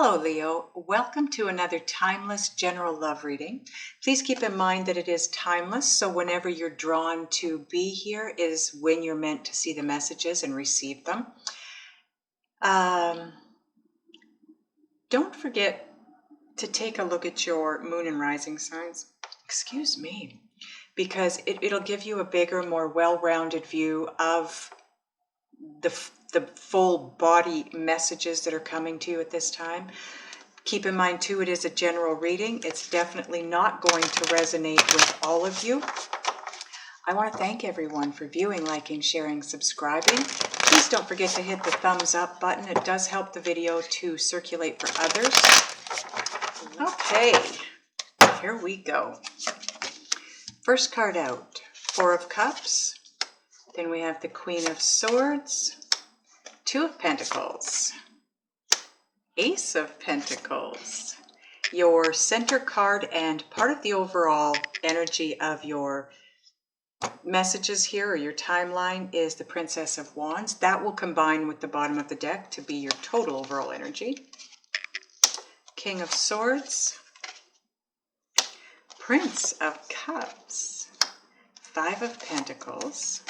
Hello Leo, welcome to another timeless general love reading. Please keep in mind that it is timeless, so whenever you're drawn to be here is when you're meant to see the messages and receive them. Don't forget to take a look at your moon and rising signs, excuse me, because it'll give you a bigger, more well-rounded view of the full body messages that are coming to you at this time. Keep in mind too, it is a general reading. It's definitely not going to resonate with all of you. I want to thank everyone for viewing, liking, sharing, subscribing. Please don't forget to hit the thumbs up button. It does help the video to circulate for others. Okay, here we go. First card out, Four of Cups. Then we have the Queen of Swords, Two of Pentacles, Ace of Pentacles. Your center card and part of the overall energy of your messages here, or your timeline, is the Princess of Wands. That will combine with the bottom of the deck to be your total overall energy. King of Swords, Prince of Cups, Five of Pentacles.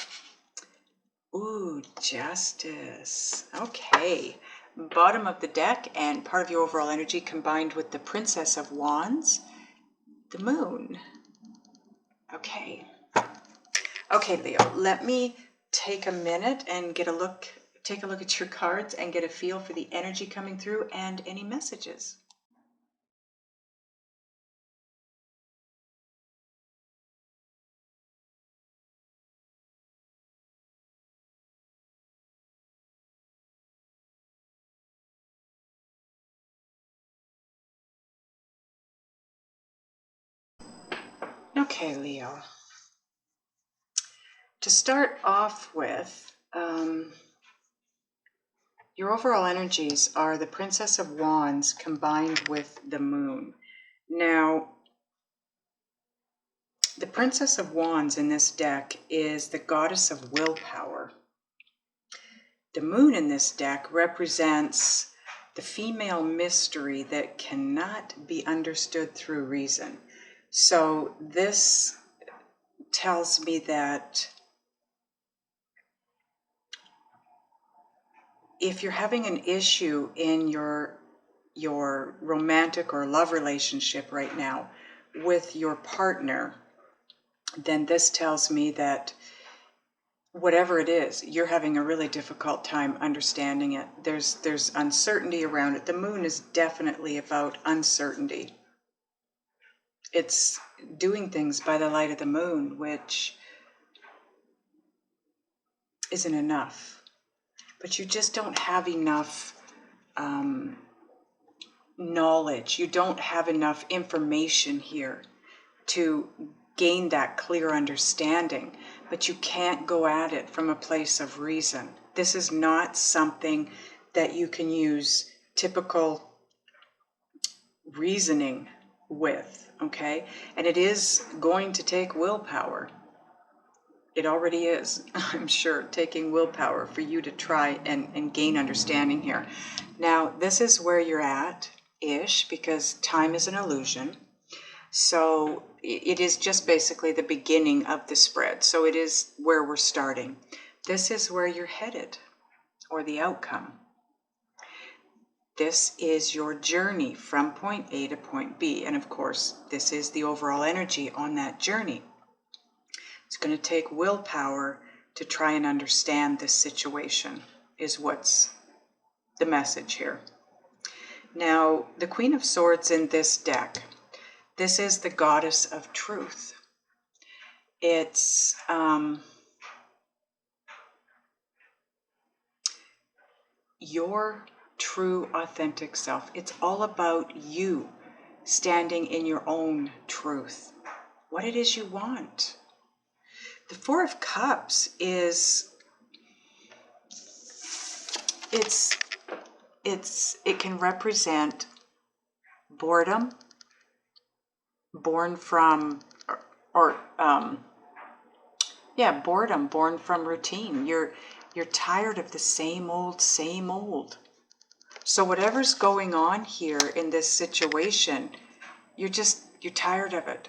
Ooh, Justice. Okay. Bottom of the deck and part of your overall energy combined with the Princess of Wands, the Moon. Okay. Okay, Leo, let me take a minute and take a look at your cards and get a feel for the energy coming through and any messages. Okay, Leo. To start off with, your overall energies are the Princess of Wands combined with the Moon. Now, the Princess of Wands in this deck is the goddess of willpower. The Moon in this deck represents the female mystery that cannot be understood through reason. So this tells me that if you're having an issue in your romantic or love relationship right now with your partner, then this tells me that whatever it is, you're having a really difficult time understanding it. There's uncertainty around it. The Moon is definitely about uncertainty. It's doing things by the light of the moon, which isn't enough. But you just don't have enough knowledge. You don't have enough information here to gain that clear understanding. But you can't go at it from a place of reason. This is not something that you can use typical reasoning with, okay? And it is going to take willpower. It already is, I'm sure, taking willpower for you to try and gain understanding here. Now, this is where you're at-ish, because time is an illusion. So it is just basically the beginning of the spread. So it is where we're starting. This is where you're headed, or the outcome. This is your journey from point A to point B. And of course, this is the overall energy on that journey. It's going to take willpower to try and understand this situation, is what's the message here. Now, the Queen of Swords in this deck, this is the goddess of truth. It's your true, authentic self. It's all about you standing in your own truth, what it is you want. The Four of Cups is, it can represent boredom, born from, boredom born from routine. You're tired of the same old, So whatever's going on here in this situation, you're tired of it.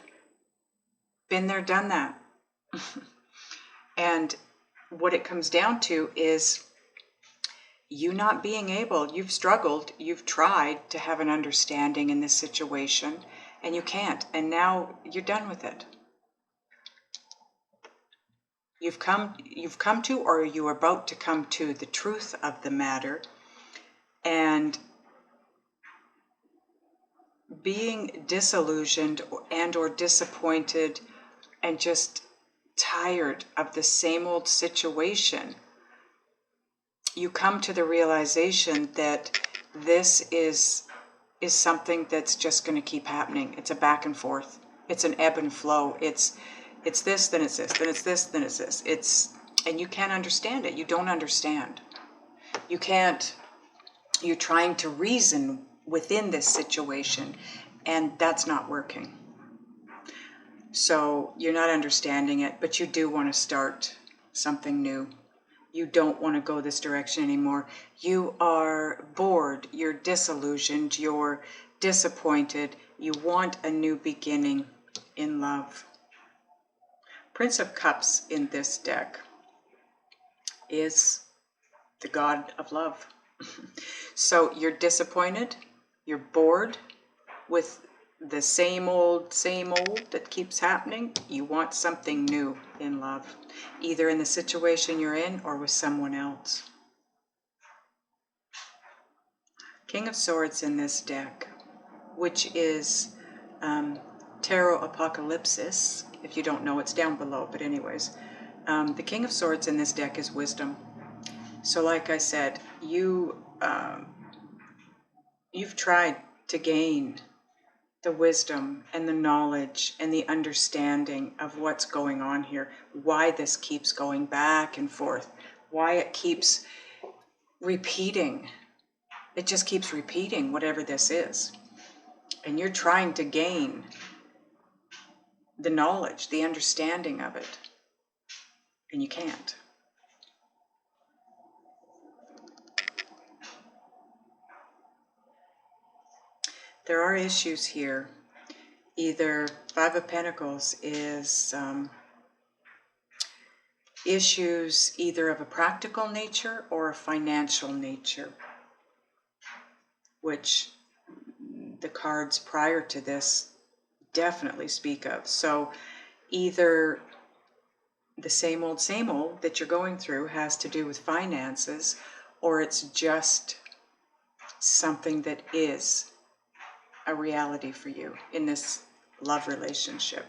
Been there, done that. And what it comes down to is you not being able, you've struggled, you've tried to have an understanding in this situation, and you can't. And now you're done with it. You've come to, or you're about to come to, the truth of the matter. And being disillusioned and or disappointed and just tired of the same old situation, you come to the realization that this is something that's just going to keep happening. It's a back and forth. It's an ebb and flow. It's this, then it's this, then it's this, then it's this. And you can't understand it. You don't understand. You can't. You're trying to reason within this situation, and that's not working. So you're not understanding it, but you do want to start something new. You don't want to go this direction anymore. You are bored, you're disillusioned, you're disappointed. You want a new beginning in love. Prince of Cups in this deck is the god of love. So you're disappointed, you're bored with the same old that keeps happening. You want something new in love, either in the situation you're in or with someone else. King of Swords in this deck, which is Tarot Apokalypsis. If you don't know, it's down below, but anyways. The King of Swords in this deck is wisdom. So like I said, you've tried to gain the wisdom and the knowledge and the understanding of what's going on here, why this keeps going back and forth, why it keeps repeating. It just keeps repeating whatever this is. And you're trying to gain the knowledge, the understanding of it, and you can't. There are issues here. Either Five of Pentacles is issues either of a practical nature or a financial nature, which the cards prior to this definitely speak of. So either the same old that you're going through has to do with finances, or it's just something that is a reality for you in this love relationship.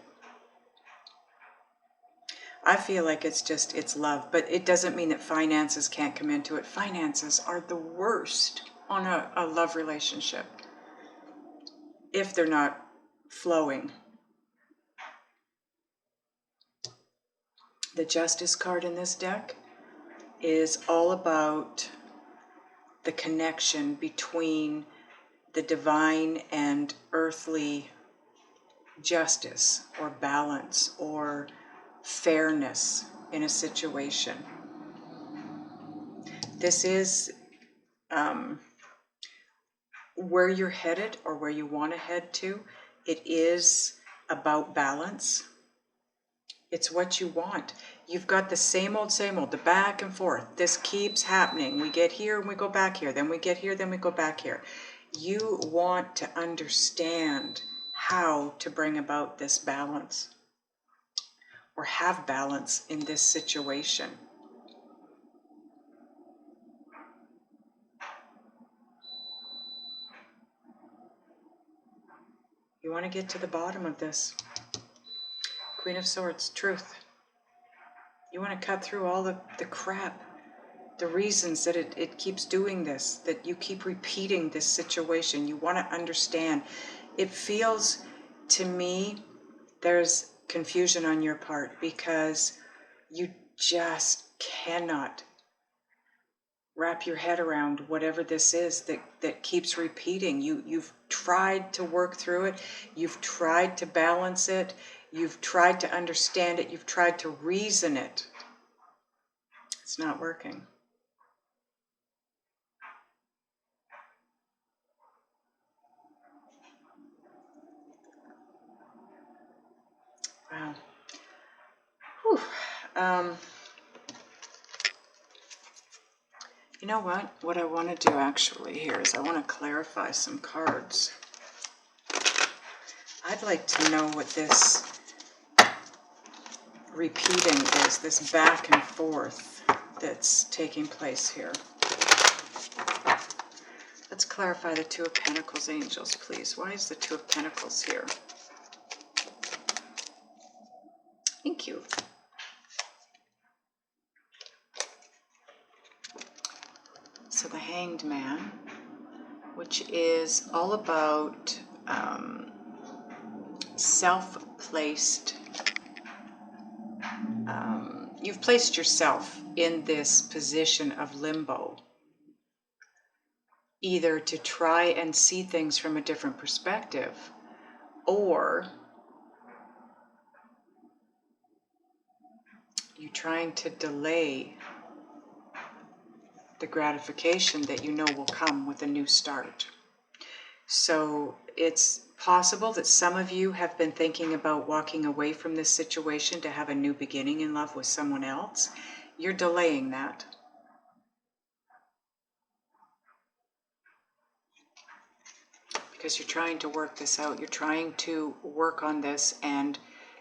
I feel like it's love, but it doesn't mean that finances can't come into it. Finances are the worst on a love relationship if they're not flowing. The Justice card in this deck is all about the connection between the divine and earthly justice or balance or fairness in a situation. This is where you're headed or where you want to head to. It is about balance. It's what you want. You've got the same old, the back and forth. This keeps happening. We get here and we go back here. Then we get here, then we go back here. You want to understand how to bring about this balance or have balance in this situation. You want to get to the bottom of this. Queen of Swords, truth. You want to cut through all the crap, the reasons that it keeps doing this, that you keep repeating this situation. You want to understand. It feels to me there's confusion on your part because you just cannot wrap your head around whatever this is that keeps repeating. You've tried to work through it. You've tried to balance it. You've tried to understand it. You've tried to reason it. It's not working. You know what? What I want to do actually here is I want to clarify some cards. I'd like to know what this repeating is, this back and forth that's taking place here. Let's clarify the Two of Pentacles, angels, please. Why is the Two of Pentacles here? Thank you. So the Hanged Man, which is all about self-placed. You've placed yourself in this position of limbo, either to try and see things from a different perspective, or you're trying to delay the gratification that you know will come with a new start. So it's possible that some of you have been thinking about walking away from this situation to have a new beginning in love with someone else. You're delaying that. Because you're trying to work this out. You're trying to work on this and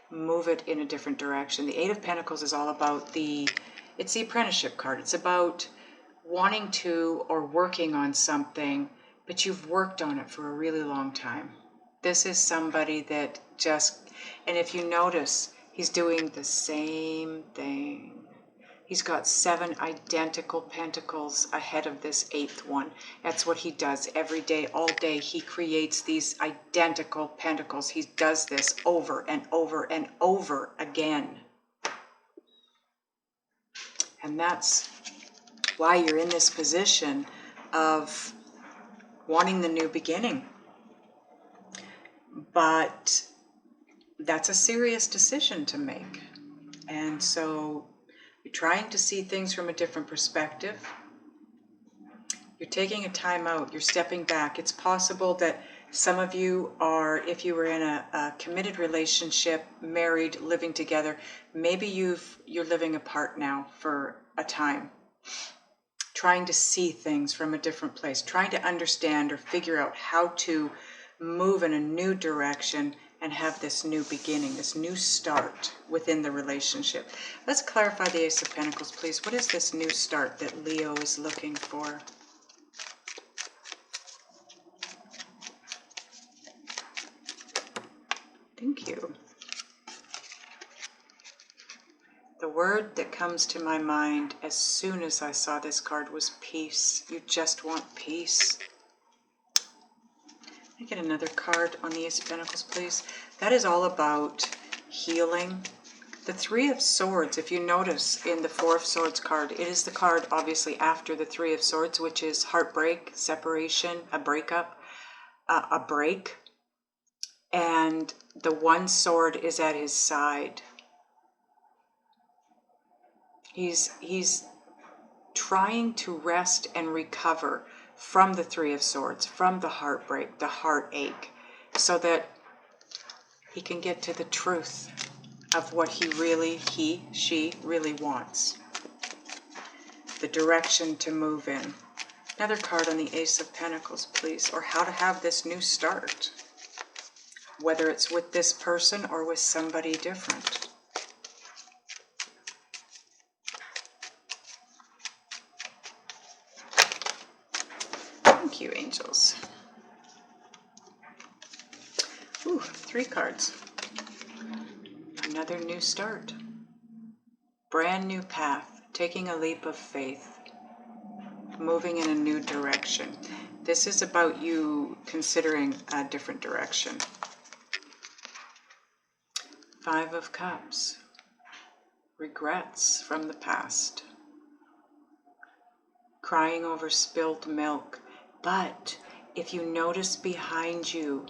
move it in a different direction. The Eight of Pentacles is all about it's the apprenticeship card. It's about wanting to or working on something, but you've worked on it for a really long time. This is somebody that and if you notice, he's doing the same thing. He's got 7 identical pentacles ahead of this 8th one. That's what he does every day, all day. He creates these identical pentacles. He does this over and over and over again. And that's why you're in this position of wanting the new beginning. But that's a serious decision to make. And so you're trying to see things from a different perspective. You're taking a time out. You're stepping back. It's possible that some of you are, if you were in a committed relationship, married, living together, maybe you're living apart now for a time, trying to see things from a different place, trying to understand or figure out how to move in a new direction and have this new beginning, this new start within the relationship. Let's clarify the Ace of Pentacles, please. What is this new start that Leo is looking for? Thank you. The word that comes to my mind as soon as I saw this card was peace. You just want peace. Can I get another card on the Ace of Pentacles, please? That is all about healing. The Three of Swords, if you notice in the Four of Swords card, it is the card obviously after the Three of Swords, which is heartbreak, separation, a breakup, a break. And the one sword is at his side. He's trying to rest and recover from the Three of Swords, from the heartbreak, the heartache, so that he can get to the truth of what she really wants. The direction to move in. Another card on the Ace of Pentacles, please, or how to have this new start, whether it's with this person or with somebody different. Thank you, angels. Ooh, 3 cards. Another new start. Brand new path. Taking a leap of faith. Moving in a new direction. This is about you considering a different direction. 5 of Cups. Regrets from the past. Crying over spilled milk. But if you notice behind you,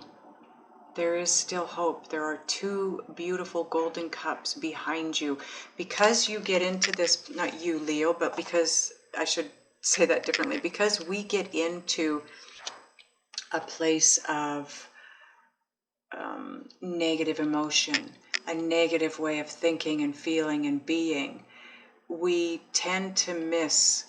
there is still hope. There are 2 beautiful golden cups behind you. Because you get into this, not you, Leo, but because, I should say that differently, because we get into a place of negative emotion, a negative way of thinking and feeling and being, we tend to miss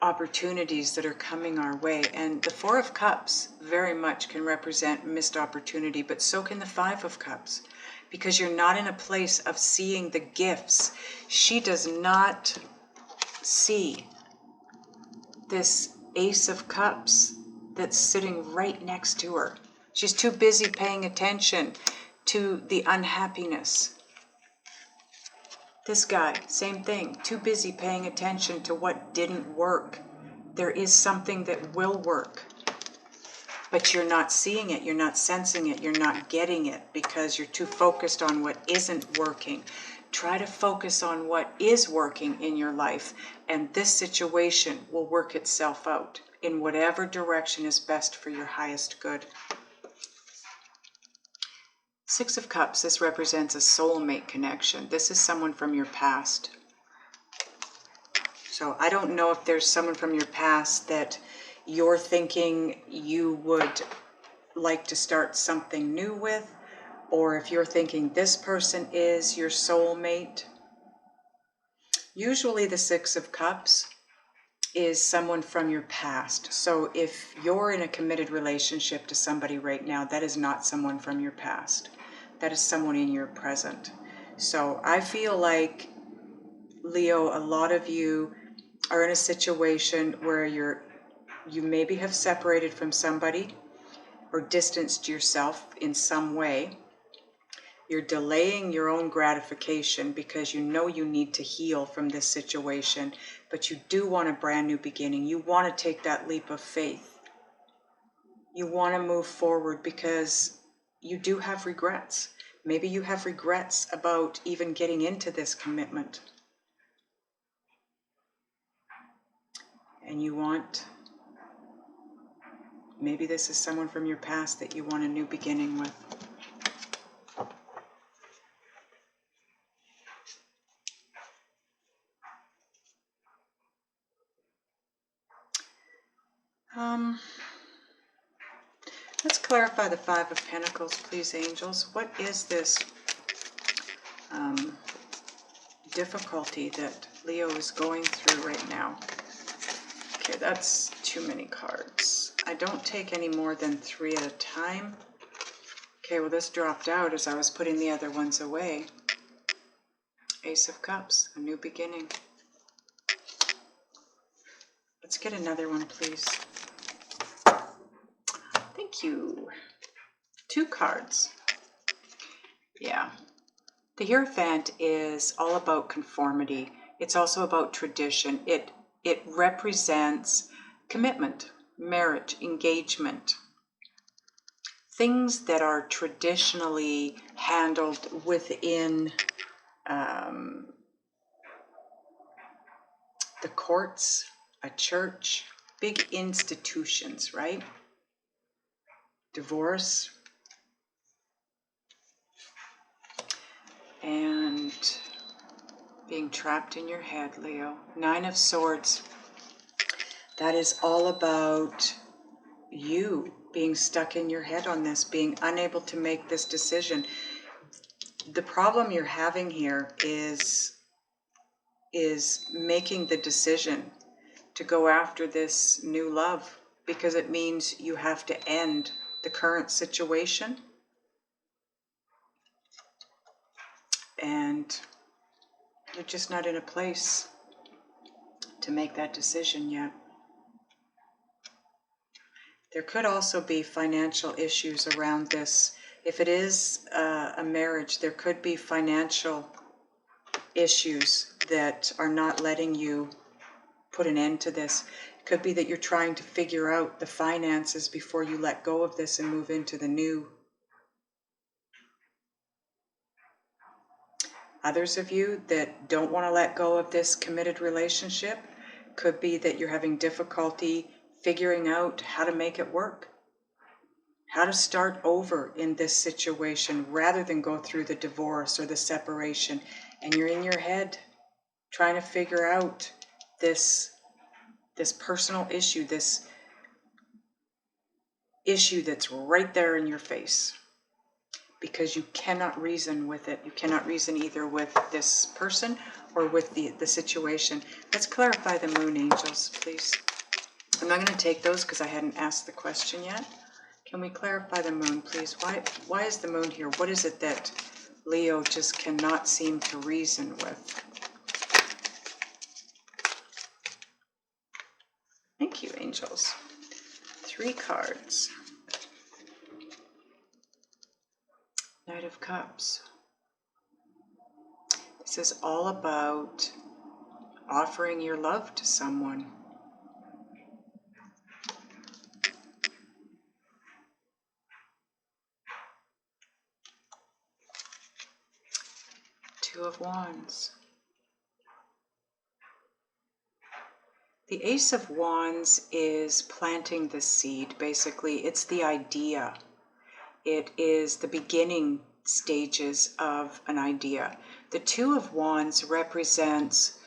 opportunities that are coming our way. And the Four of Cups very much can represent missed opportunity, but so can the Five of Cups, because you're not in a place of seeing the gifts. She does not see this Ace of Cups that's sitting right next to her. She's too busy paying attention to the unhappiness. This guy, same thing, too busy paying attention to what didn't work. There is something that will work, but you're not seeing it, you're not sensing it, you're not getting it because you're too focused on what isn't working. Try to focus on what is working in your life, and this situation will work itself out in whatever direction is best for your highest good. Six of Cups, this represents a soulmate connection. This is someone from your past. So I don't know if there's someone from your past that you're thinking you would like to start something new with, or if you're thinking this person is your soulmate. Usually the Six of Cups is someone from your past. So if you're in a committed relationship to somebody right now, that is not someone from your past. That is someone in your present. So I feel like, Leo, a lot of you are in a situation where you maybe have separated from somebody or distanced yourself in some way. You're delaying your own gratification because you know you need to heal from this situation, but you do want a brand new beginning. You want to take that leap of faith. You want to move forward because you do have regrets. Maybe you have regrets about even getting into this commitment. And you want, maybe this is someone from your past that you want a new beginning with. Let's clarify the Five of Pentacles, please, angels. What is this difficulty that Leo is going through right now? Okay, that's too many cards. I don't take any more than 3 at a time. Okay, well, this dropped out as I was putting the other ones away. Ace of Cups, a new beginning. Let's get another one, please. Thank you. 2 cards. Yeah. The Hierophant is all about conformity. It's also about tradition. It represents commitment, marriage, engagement. Things that are traditionally handled within the courts, a church, big institutions, right? Divorce. And being trapped in your head, Leo. 9 of Swords. That is all about you being stuck in your head on this, being unable to make this decision. The problem you're having here is making the decision to go after this new love, because it means you have to end the current situation. And you're just not in a place to make that decision yet. There could also be financial issues around this. If it is a marriage, there could be financial issues that are not letting you put an end to this. It could be that you're trying to figure out the finances before you let go of this and move into the new. Others of you that don't want to let go of this committed relationship, could be that you're having difficulty figuring out how to make it work, how to start over in this situation rather than go through the divorce or the separation. And you're in your head trying to figure out this personal issue, this issue that's right there in your face. because you cannot reason with it. You cannot reason either with this person or with the situation. Let's clarify the moon, angels, please. I'm not going to take those because I hadn't asked the question yet. Can we clarify the moon, please? Why is the moon here? What is it that Leo just cannot seem to reason with? Thank you, angels. 3 cards. Knight of Cups. This is all about offering your love to someone. Two of Wands. The Ace of Wands is planting the seed. Basically, it's the idea. It is the beginning stages of an idea. The Two of Wands represents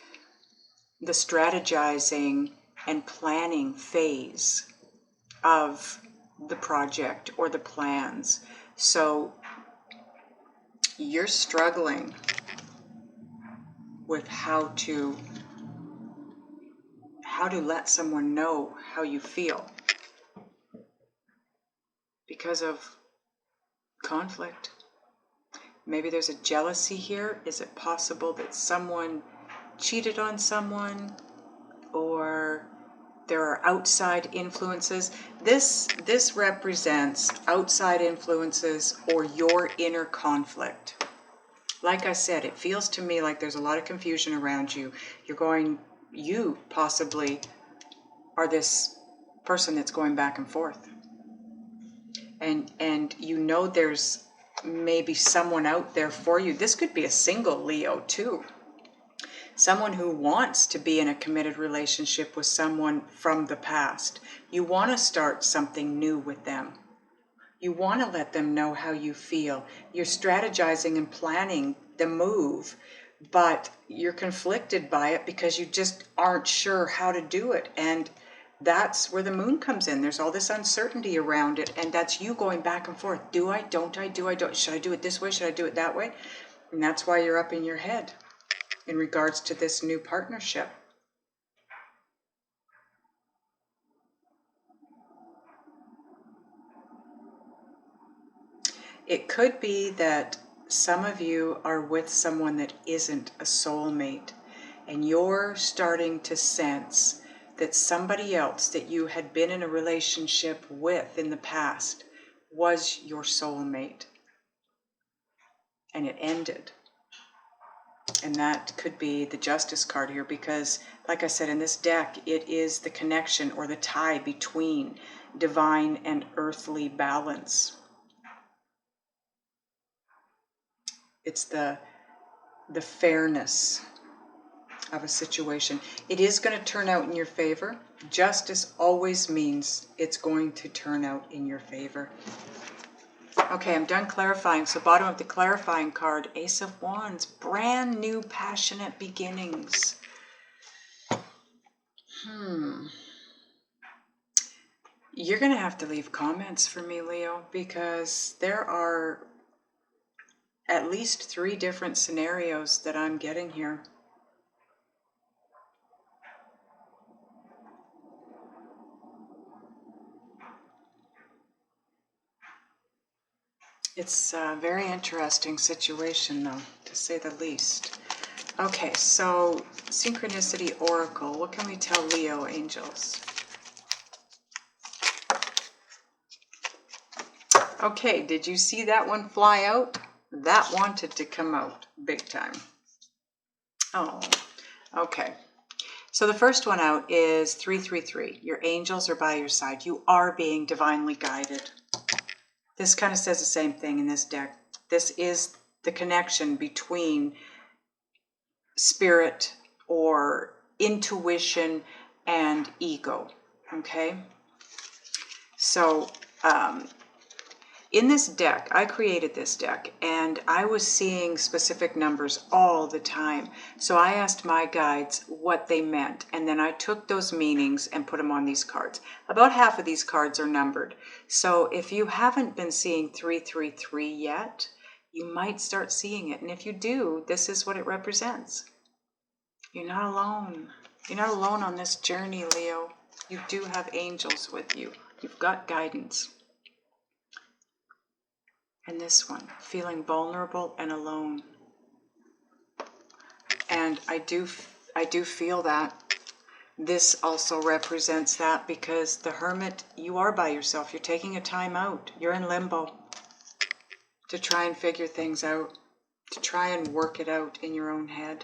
the strategizing and planning phase of the project or the plans. So you're struggling with how to let someone know how you feel because of conflict. Maybe there's a jealousy here. Is it possible that someone cheated on someone, or there are outside influences? This represents outside influences or your inner conflict. Like I said, it feels to me like there's a lot of confusion around you. You possibly are this person that's going back and forth. And you know there's maybe someone out there for you. This could be a single Leo too. Someone who wants to be in a committed relationship with someone from the past. You want to start something new with them. You want to let them know how you feel. You're strategizing and planning the move, but you're conflicted by it because you just aren't sure how to do it. And that's where the moon comes in. There's all this uncertainty around it, and that's you going back and forth. Do I? Don't I? Do I? Don't? Should I do it this way? Should I do it that way? And that's why you're up in your head in regards to this new partnership. It could be that some of you are with someone that isn't a soulmate, and you're starting to sense that somebody else that you had been in a relationship with in the past was your soulmate, and it ended. And that could be the Justice card here, because like I said, in this deck, it is the connection or the tie between divine and earthly balance. It's the fairness of a situation. It is going to turn out in your favor. Justice always means it's going to turn out in your favor. Okay, I'm done clarifying. So bottom of the clarifying card, Ace of Wands, brand new passionate beginnings. You're going to have to leave comments for me, Leo, because there are at least 3 different scenarios that I'm getting here. It's a very interesting situation, though, to say the least. Okay, so Synchronicity Oracle, what can we tell Leo angels? Okay, did you see that one fly out? That wanted to come out big time. Oh, okay. So the first one out is 333. Your angels are by your side. You are being divinely guided. This kind of says the same thing in this deck. This is the connection between spirit or intuition and ego, okay? So in this deck, I created this deck, and I was seeing specific numbers all the time. So I asked my guides what they meant, and then I took those meanings and put them on these cards. About half of these cards are numbered. So if you haven't been seeing 333 yet, you might start seeing it. And if you do, this is what it represents. You're not alone. You're not alone on this journey, Leo. You do have angels with you. You've got guidance. And this one, feeling vulnerable and alone. And I do feel that. This also represents that, because the Hermit, you are by yourself. You're taking a time out. You're in limbo to try and figure things out, to try and work it out in your own head.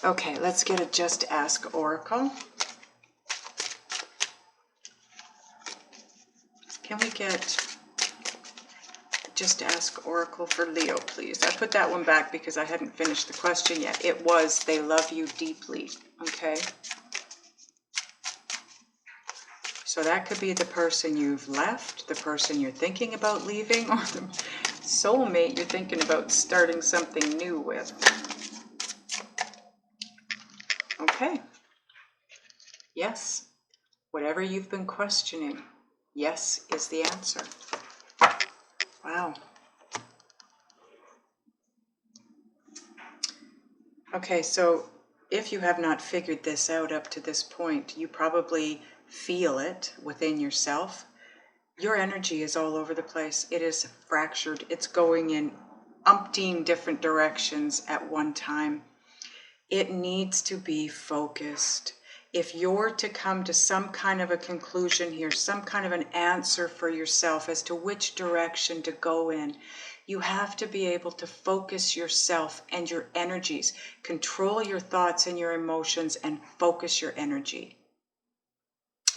Okay, let's get a Just Ask Oracle. Can we get Just Ask Oracle for Leo, please? I put that one back because I hadn't finished the question yet. It was, they love you deeply, okay? So that could be the person you've left, the person you're thinking about leaving, or the soulmate you're thinking about starting something new with. Okay. Yes. Whatever you've been questioning, yes is the answer. Wow. Okay, so if you have not figured this out up to this point, you probably feel it within yourself. Your energy is all over the place. It is fractured. It's going in umpteen different directions at one time. It needs to be focused. If you're to come to some kind of a conclusion here, some kind of an answer for yourself as to which direction to go in, you have to be able to focus yourself and your energies, control your thoughts and your emotions, and focus your energy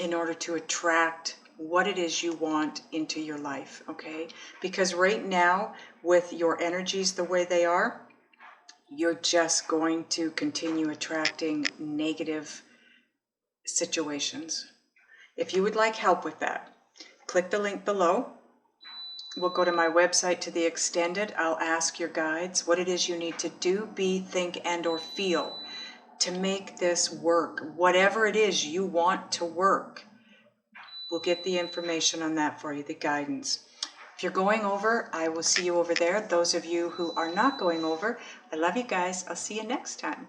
in order to attract what it is you want into your life, okay? Because right now, with your energies the way they are, you're just going to continue attracting negative situations. If you would like help with that, click the link below. We'll go to my website to the extended. I'll ask your guides what it is you need to do, be, think, and or feel to make this work. Whatever it is you want to work, we'll get the information on that for you, the guidance. If you're going over, I will see you over there. Those of you who are not going over, I love you guys. I'll see you next time.